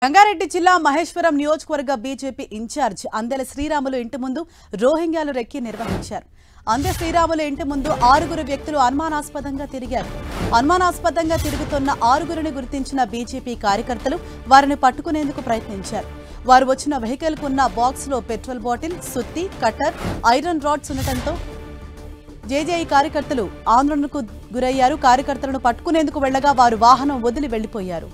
రంగారెడ్డి జిల్లా మహేశ్వరం నియోజకవర్గ BJP incharge Andela Sriramulu ఇంటి ముందు రోహింగ్యాలు రెక్కి నిర్వహించారు. అందెల శ్రీరాములు ఇంటి ముందు 6 వ్యక్తులు అనుమానాస్పదంగా తిరిగారు. అనుమానాస్పదంగా తిరుగుతున్న 6 గుర్తించిన బీజేపీ కార్యకర్తలు వారిని పట్టుకునేందుకు ప్రయత్నించారు. వారు వచ్చిన వెహికల్ కున్న బాక్స్ లో పెట్రోల్ బాటిల్, సుత్తి, కటర్, ఐరన్ రాడ్స్ ఉండటంతో జేజేఐ కార్యకర్తలు ఆందోళనకు గురయ్యారు. కార్యకర్తలను పట్టుకునేందుకు వెళ్లగా వారు వాహనం వదిలి వెళ్లిపోయారు.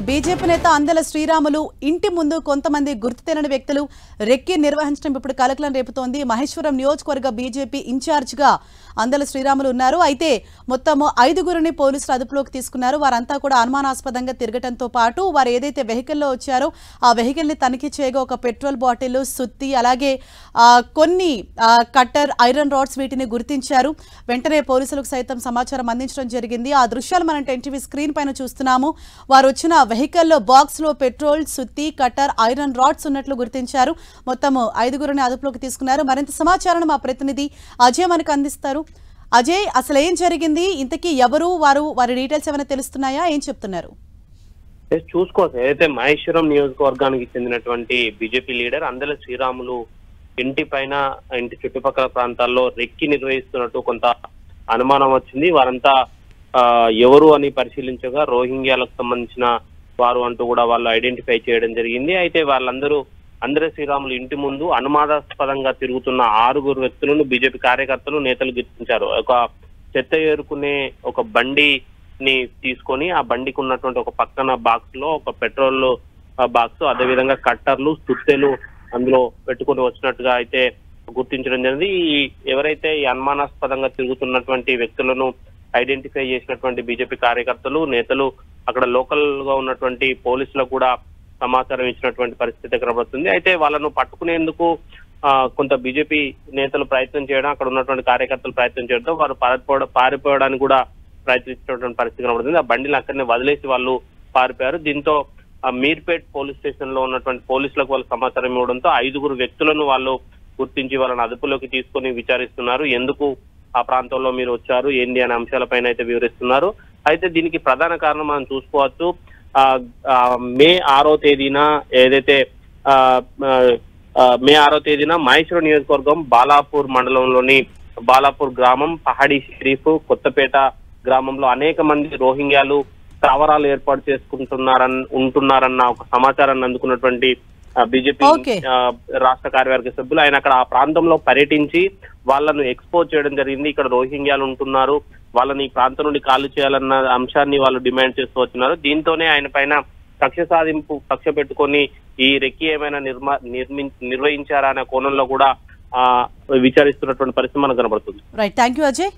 బీజేపీ నేత అందెల శ్రీరాములు ఇంటి ముందు కొంతమంది గుర్తు తెలియని వ్యక్తులు రెక్కి నిర్వహించడం ఇప్పుడు కలకలం రేపుతోంది. మహేశ్వరం నియోజకవర్గ బీజేపీ ఇన్ఛార్జ్ గా అందెల శ్రీరాములు ఉన్నారు. అయితే మొత్తం 5 పోలీసులు అదుపులోకి తీసుకున్నారు. వారంతా కూడా అనుమానాస్పదంగా తిరగటంతో పాటు వారు ఏదైతే వెహికల్లో వచ్చారో ఆ వెహికల్ ని తనిఖీ చేయగా ఒక పెట్రోల్ బాటిల్, సుత్తి, అలాగే కొన్ని కట్టర్, ఐరన్ రాడ్స్ వీటిని గుర్తించారు. వెంటనే పోలీసులకు సైతం సమాచారం అందించడం జరిగింది. ఆ దృశ్యాలు మనం టీవీ స్క్రీన్ పైన చూస్తున్నాము. వారు వచ్చిన వెహికల్లో బాక్స్ లో పెట్రోల్, సుత్తి, కట్టర్, ఐరన్ రాడ్స్ ఉన్నట్లు గుర్తించారు. మొత్తం 5 అదుపులోకి తీసుకున్నారు. మరింత సమాచారం మా ప్రతినిధి అజయ్ మనకు అందిస్తారు. అజయ్, అసలు ఏం జరిగింది? ఇంతకీ ఎవరు వారి డీటెయిల్స్ ఏమైనా తెలుస్తున్నాయా? ఏం చెప్తున్నారు? చూసుకోవచ్చు. ఏదైతే మహేశ్వరం నియోజకవర్గానికి చెందినటువంటి బీజేపీ లీడర్ అందెల శ్రీరాములు ఇంటి పైన, ఇంటి చుట్టుపక్కల ప్రాంతాల్లో రెక్కి నిర్వహిస్తున్నట్టు కొంత అనుమానం వచ్చింది. వారంతా ఎవరు అని పరిశీలించగా రోహింగ్యాలకు సంబంధించిన వారు అంటూ కూడా వాళ్ళు ఐడెంటిఫై చేయడం జరిగింది. అయితే వాళ్ళందరూ అందెల శ్రీరాములు ఇంటి ముందు అనుమానాస్పదంగా తిరుగుతున్న 6 వ్యక్తులను బీజేపీ కార్యకర్తలు, నేతలు గుర్తించారు. ఒక చెత్త ఏరుకునే ఒక బండిని తీసుకొని ఆ బండికి ఉన్నటువంటి ఒక పక్కన బాక్స్ లో ఒక పెట్రోల్ బాక్స్, అదేవిధంగా కట్టర్లు, సుత్తెలు అందులో పెట్టుకుని వచ్చినట్టుగా అయితే గుర్తించడం జరిగింది. ఎవరైతే ఈ అనుమానాస్పదంగా తిరుగుతున్నటువంటి వ్యక్తులను ఐడెంటిఫై చేసినటువంటి బీజేపీ కార్యకర్తలు, నేతలు అక్కడ లోకల్ గా ఉన్నటువంటి పోలీసులకు కూడా సమాచారం ఇచ్చినటువంటి పరిస్థితి కనబడుతుంది. అయితే వాళ్ళను పట్టుకునేందుకు కొంత బీజేపీ నేతలు ప్రయత్నం చేయడం, అక్కడ ఉన్నటువంటి కార్యకర్తలు ప్రయత్నం చేయడంతో వారు పారిపోవడానికి కూడా ప్రయత్నించినటువంటి పరిస్థితి కనబడుతుంది. ఆ బండిని అక్కడనే వదిలేసి వాళ్ళు పారిపోయారు. దీంతో మీర్పేట్ పోలీస్ స్టేషన్ లో ఉన్నటువంటి పోలీసులకు వాళ్ళు సమాచారం ఇవ్వడంతో 5 వ్యక్తులను వాళ్ళు గుర్తించి వాళ్ళని అదుపులోకి తీసుకొని విచారిస్తున్నారు. ఎందుకు ఆ ప్రాంతంలో మీరు వచ్చారు, ఏంటి అనే అంశాలపైన అయితే వివరిస్తున్నారు. అయితే దీనికి ప్రధాన కారణం మనం చూసుకోవచ్చు. మే 6వ తేదీన ఏదైతే మే 6వ తేదీన మహేశ్వరం నియోజకవర్గం బాలాపూర్ మండలంలోని బాలాపూర్ గ్రామం, పహాడీ షరీఫ్, కొత్తపేట గ్రామంలో అనేక మంది రోహింగ్యాలు స్థావరాలు ఏర్పాటు ఉంటున్నారన్న ఒక సమాచారాన్ని అందుకున్నటువంటి బీజేపీ రాష్ట్ర కార్యవర్గ సభ్యులు ఆయన అక్కడ ఆ ప్రాంతంలో పర్యటించి వాళ్ళను ఎక్స్పోజ్ చేయడం జరిగింది. ఇక్కడ రోహింగ్యాలు ఉంటున్నారు, వాళ్ళని ఈ ప్రాంతం నుండి ఖాళీ చేయాలన్న అంశాన్ని వాళ్ళు డిమాండ్ చేస్తూ వచ్చినారు. దీంతోనే ఆయన పైన కక్ష పెట్టుకొని ఈ రెక్కి ఏమైనా నిర్వహించారా అనే కోణంలో కూడా విచారిస్తున్నటువంటి పరిస్థితి మనకు కనబడుతుంది. Right, thank you Ajay.